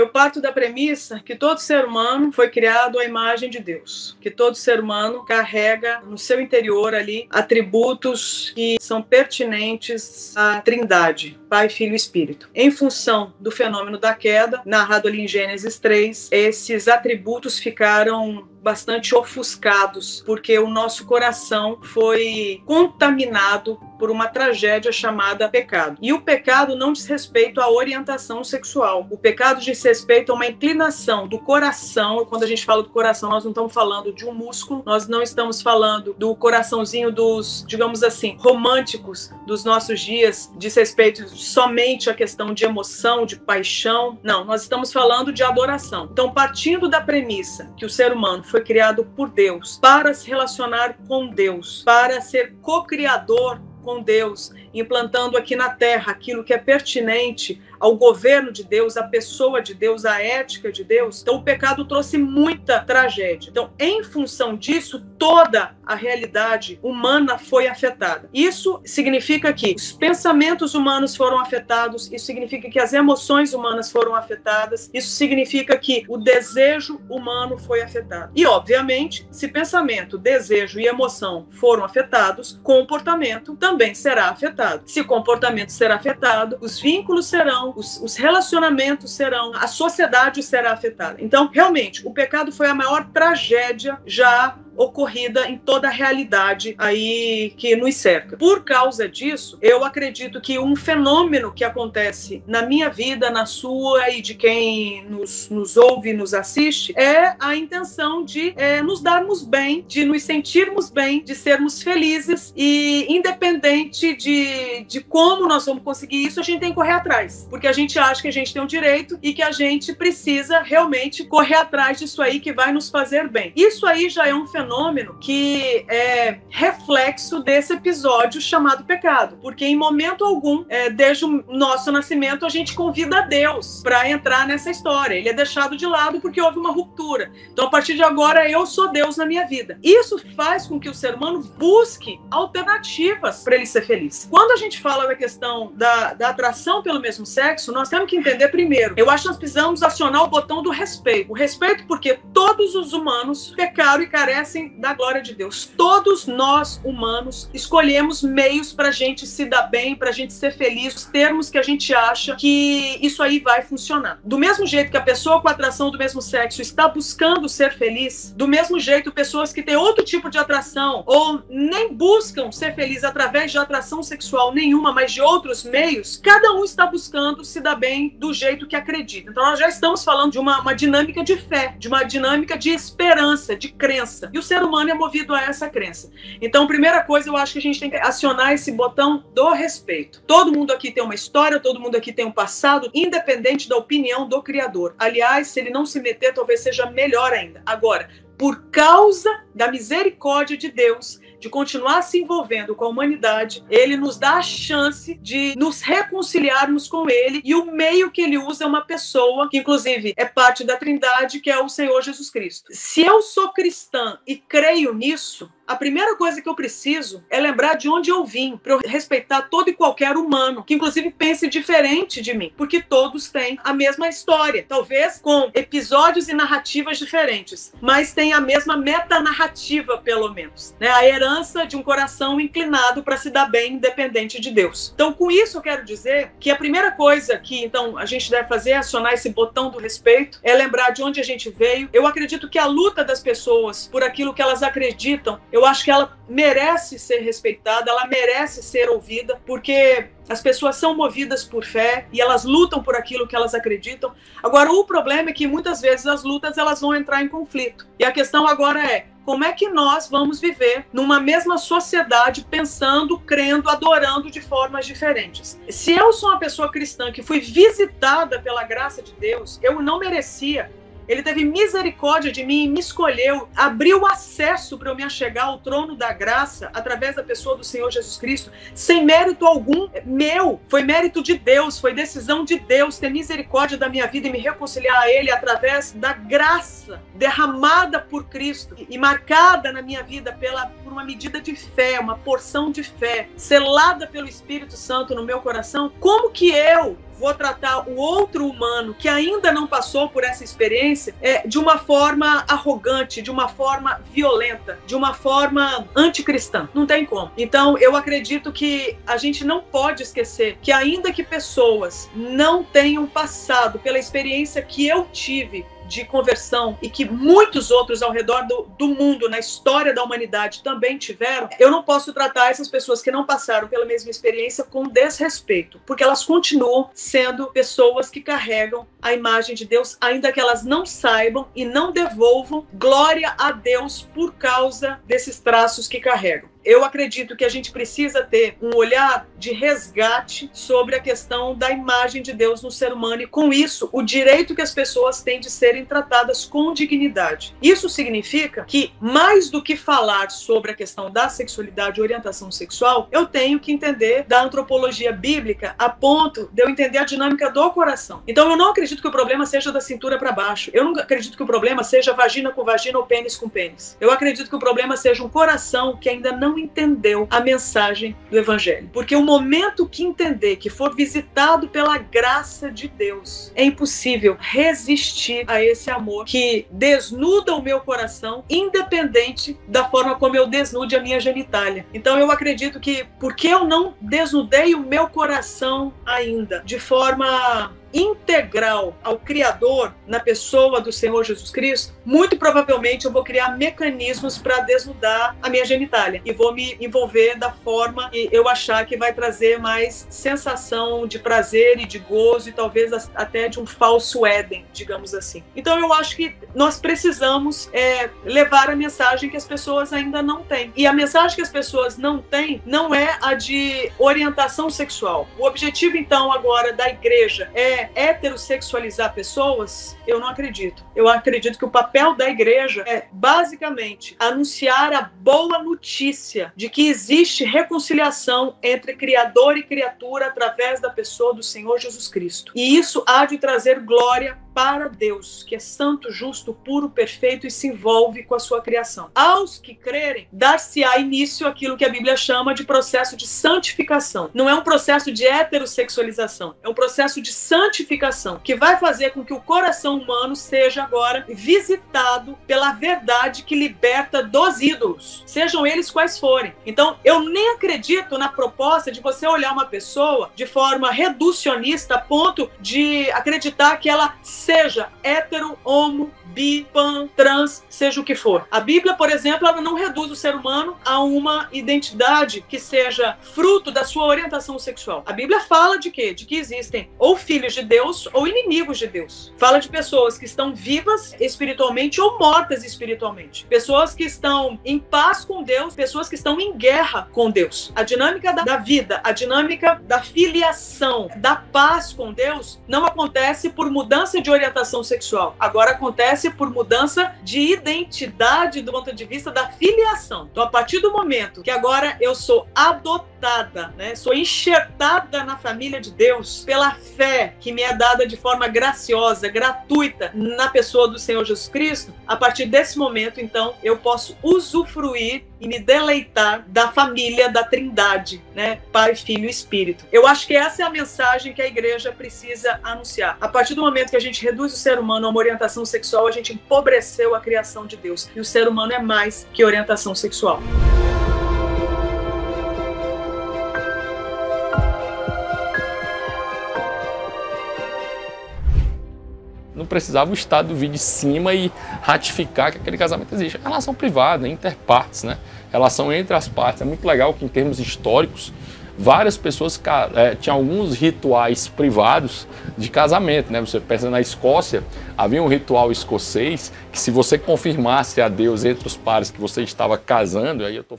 Eu parto da premissa que todo ser humano foi criado à imagem de Deus, que todo ser humano carrega no seu interior ali atributos que são pertinentes à Trindade, Pai, Filho e Espírito. Em função do fenômeno da queda, narrado ali em Gênesis 3, esses atributos ficaram bastante ofuscados, porque o nosso coração foi contaminado por uma tragédia chamada pecado. E o pecado não diz respeito à orientação sexual. O pecado diz respeito a uma inclinação do coração. Quando a gente fala do coração, nós não estamos falando de um músculo, nós não estamos falando do coraçãozinho dos, digamos assim, românticos dos nossos dias, diz respeito somente à questão de emoção, de paixão. Não, nós estamos falando de adoração. Então, partindo da premissa que o ser humano foi criado por Deus para se relacionar com Deus, para ser co-criador com Deus, implantando aqui na Terra aquilo que é pertinente ao governo de Deus, à pessoa de Deus, à ética de Deus. Então o pecado trouxe muita tragédia. Então, em função disso, toda a realidade humana foi afetada. Isso significa que os pensamentos humanos foram afetados, isso significa que as emoções humanas foram afetadas, isso significa que o desejo humano foi afetado. E, obviamente, se pensamento, desejo e emoção foram afetados, comportamento também será afetado. Se comportamento será afetado, os vínculos serão, os relacionamentos serão, a sociedade será afetada. Então, realmente, o pecado foi a maior tragédia já ocorrida em toda a realidade aí que nos cerca. Por causa disso, eu acredito que um fenômeno que acontece na minha vida, na sua e de quem nos ouve e nos assiste, é a intenção de nos darmos bem, de nos sentirmos bem, de sermos felizes, e independente de como nós vamos conseguir isso, a gente tem que correr atrás, porque a gente acha que a gente tem um direito e que a gente precisa realmente correr atrás disso aí que vai nos fazer bem. Isso aí já é um fenômeno que é reflexo desse episódio chamado pecado, porque em momento algum, desde o nosso nascimento, a gente convida a Deus para entrar nessa história. Ele é deixado de lado porque houve uma ruptura. Então, a partir de agora, eu sou Deus na minha vida. Isso faz com que o ser humano busque alternativas para ele ser feliz. Quando a gente fala da questão da atração pelo mesmo sexo, nós temos que entender primeiro, eu acho que nós precisamos acionar o botão do respeito. O respeito porque todos os humanos pecaram e carecem da glória de Deus. Todos nós, humanos, escolhemos meios para a gente se dar bem, para a gente ser feliz, os termos que a gente acha que isso aí vai funcionar. Do mesmo jeito que a pessoa com atração do mesmo sexo está buscando ser feliz, do mesmo jeito pessoas que têm outro tipo de atração ou nem buscam ser felizes através de atração sexual nenhuma, mas de outros meios, cada um está buscando se dar bem do jeito que acredita. Então nós já estamos falando de uma dinâmica de fé, de uma dinâmica de esperança, de crença. E o ser humano é movido a essa crença. Então, primeira coisa, eu acho que a gente tem que acionar esse botão do respeito. Todo mundo aqui tem uma história, todo mundo aqui tem um passado, independente da opinião do Criador. Aliás, se ele não se meter, talvez seja melhor ainda. Agora, por causa da misericórdia de Deus, de continuar se envolvendo com a humanidade, ele nos dá a chance de nos reconciliarmos com ele, e o meio que ele usa é uma pessoa que inclusive é parte da Trindade, que é o Senhor Jesus Cristo. Se eu sou cristã e creio nisso, a primeira coisa que eu preciso é lembrar de onde eu vim, para eu respeitar todo e qualquer humano, que inclusive pense diferente de mim, porque todos têm a mesma história, talvez com episódios e narrativas diferentes, mas tem a mesma metanarrativa, pelo menos, né? A herança de um coração inclinado para se dar bem, independente de Deus. Então, com isso eu quero dizer que a primeira coisa que então a gente deve fazer é acionar esse botão do respeito, é lembrar de onde a gente veio. Eu acredito que a luta das pessoas por aquilo que elas acreditam, eu acho que ela merece ser respeitada, ela merece ser ouvida, porque as pessoas são movidas por fé e elas lutam por aquilo que elas acreditam. Agora, o problema é que muitas vezes as lutas elas vão entrar em conflito. E a questão agora é, como é que nós vamos viver numa mesma sociedade, pensando, crendo, adorando de formas diferentes? Se eu sou uma pessoa cristã que fui visitada pela graça de Deus, eu não merecia. Ele teve misericórdia de mim e me escolheu, abriu acesso para eu me achegar ao trono da graça através da pessoa do Senhor Jesus Cristo, sem mérito algum meu. Foi mérito de Deus, foi decisão de Deus ter misericórdia da minha vida e me reconciliar a Ele através da graça derramada por Cristo e marcada na minha vida por uma medida de fé, uma porção de fé, selada pelo Espírito Santo no meu coração. Como que eu vou tratar o outro humano que ainda não passou por essa experiência de uma forma arrogante, de uma forma violenta, de uma forma anticristã. Não tem como. Então, eu acredito que a gente não pode esquecer que ainda que pessoas não tenham passado pela experiência que eu tive de conversão e que muitos outros ao redor do mundo, na história da humanidade, também tiveram, eu não posso tratar essas pessoas que não passaram pela mesma experiência com desrespeito, porque elas continuam sendo pessoas que carregam a imagem de Deus, ainda que elas não saibam e não devolvam glória a Deus por causa desses traços que carregam. Eu acredito que a gente precisa ter um olhar de resgate sobre a questão da imagem de Deus no ser humano e, com isso, o direito que as pessoas têm de serem tratadas com dignidade. Isso significa que, mais do que falar sobre a questão da sexualidade e orientação sexual, eu tenho que entender da antropologia bíblica a ponto de eu entender a dinâmica do coração. Então, eu não acredito que o problema seja da cintura para baixo. Eu não acredito que o problema seja vagina com vagina ou pênis com pênis. Eu acredito que o problema seja um coração que ainda não entendeu a mensagem do Evangelho. Porque o momento que entender, que for visitado pela graça de Deus, é impossível resistir a esse amor que desnuda o meu coração, independente da forma como eu desnude a minha genitália. Então eu acredito que, porque eu não desnudei o meu coração ainda de forma integral ao Criador na pessoa do Senhor Jesus Cristo, muito provavelmente eu vou criar mecanismos para desnudar a minha genitália e vou me envolver da forma que eu achar que vai trazer mais sensação de prazer e de gozo e talvez até de um falso Éden, digamos assim. Então eu acho que nós precisamos levar a mensagem que as pessoas ainda não têm. E a mensagem que as pessoas não têm não é a de orientação sexual. O objetivo então agora da igreja é heterossexualizar pessoas? Eu não acredito. Eu acredito que o papel da igreja é basicamente anunciar a boa notícia de que existe reconciliação entre Criador e criatura através da pessoa do Senhor Jesus Cristo. E isso há de trazer glória para Deus, que é santo, justo, puro, perfeito e se envolve com a sua criação. Aos que crerem, dar-se-á início àquilo que a Bíblia chama de processo de santificação. Não é um processo de heterossexualização, é um processo de santificação, que vai fazer com que o coração humano seja agora visitado pela verdade que liberta dos ídolos, sejam eles quais forem. Então, eu nem acredito na proposta de você olhar uma pessoa de forma reducionista a ponto de acreditar que ela seja hétero, homo, bi, pan, trans, seja o que for. A Bíblia, por exemplo, ela não reduz o ser humano a uma identidade que seja fruto da sua orientação sexual. A Bíblia fala de quê? De que existem ou filhos de Deus ou inimigos de Deus. Fala de pessoas que estão vivas espiritualmente ou mortas espiritualmente. Pessoas que estão em paz com Deus, pessoas que estão em guerra com Deus. A dinâmica da vida, a dinâmica da filiação, da paz com Deus, não acontece por mudança de orientação sexual. Agora acontece por mudança de identidade do ponto de vista da filiação. Então, a partir do momento que agora eu sou adotada, né, sou enxertada na família de Deus pela fé que me é dada de forma graciosa, gratuita na pessoa do Senhor Jesus Cristo, a partir desse momento, então, eu posso usufruir e me deleitar da família da Trindade, né? Pai, Filho e Espírito. Eu acho que essa é a mensagem que a igreja precisa anunciar. A partir do momento que a gente reduz o ser humano a uma orientação sexual, a gente empobreceu a criação de Deus. E o ser humano é mais que orientação sexual. Não precisava o Estado vir de cima e ratificar que aquele casamento existe. É relação privada, interpartes, né? Relação entre as partes. É muito legal que, em termos históricos, várias pessoas tinham alguns rituais privados de casamento, né? Você pensa na Escócia, havia um ritual escocês que, se você confirmasse a Deus entre os pares que você estava casando, aí eu estou falando